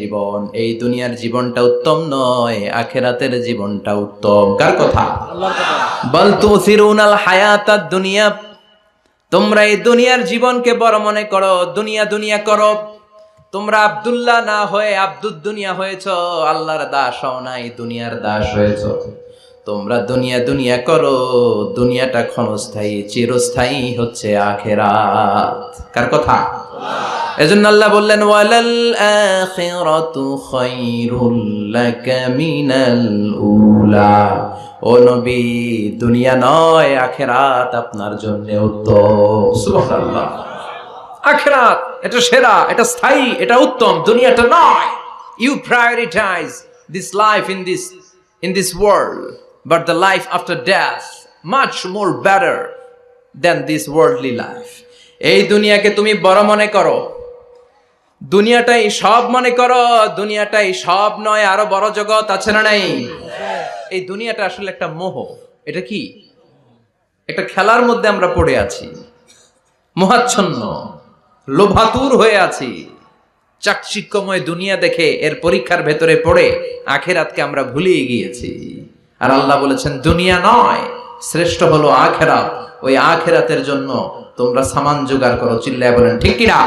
জীবন, এই দুনিয়ার জীবনটা উত্তম নয়, আখিরাতের জীবনটা উত্তম। কার কথা? আল্লাহর কথা। বাল তুসিরুনাল হায়াতাদ দুনিয়া, তোমরা এই দুনিয়ার জীবনকে বড় মনে করো, দুনিয়া দুনিয়া করো। তোমরা আব্দুল্লাহ না হয়ে আব্দুদ দুনিয়া হয়েছো, আল্লাহর দাস হও নাই, দুনিয়ার দাস হয়েছো। তোমরা দুনিয়া দুনিয়া করো, দুনিয়াটা ক্ষণস্থায়ী, চিরস্থায়ী হচ্ছে আখিরাত। কার কথা? এজন্য আল্লাহ বললেন ওয়ালাল আখিরাতু খায়রুল লাকা মিনাল উলা। ও নবী, দুনিয়া নয় আখিরাত আপনার জন্য উত্তম। সুবহানাল্লাহ। আখিরাত এটা সেরা, এটা স্থায়ী, এটা উত্তম, দুনিয়াটা নয়। You prioritise this life in this world, but the life after death much more better than this worldly life. এই দুনিয়াকে তুমি বড় মনে করো, দুনিয়াটাই সব মনে করো। দুনিয়াটাই সব নয়, আরো বড় জগৎ আছে না নাই? এই দুনিয়াটা আসলে একটা মোহ। এটা কি? একটা খেলার মধ্যে আমরা পড়ে আছি, মোহাচ্ছন্ন, লোভাতুর হয়ে আছি। চাকচিক্যময় দুনিয়া দেখে এর পরীক্ষার ভেতরে পড়ে আখিরাতকে আমরা ভুলিয়ে গিয়েছি। আর আল্লাহ বলেছেন দুনিয়া নয়, শ্রেষ্ঠ হলো আখিরাত। ওই আখিরাতের জন্য তোমরা সামান জোগাড় করো। চিল্লায় বলেন ঠিক কিনা?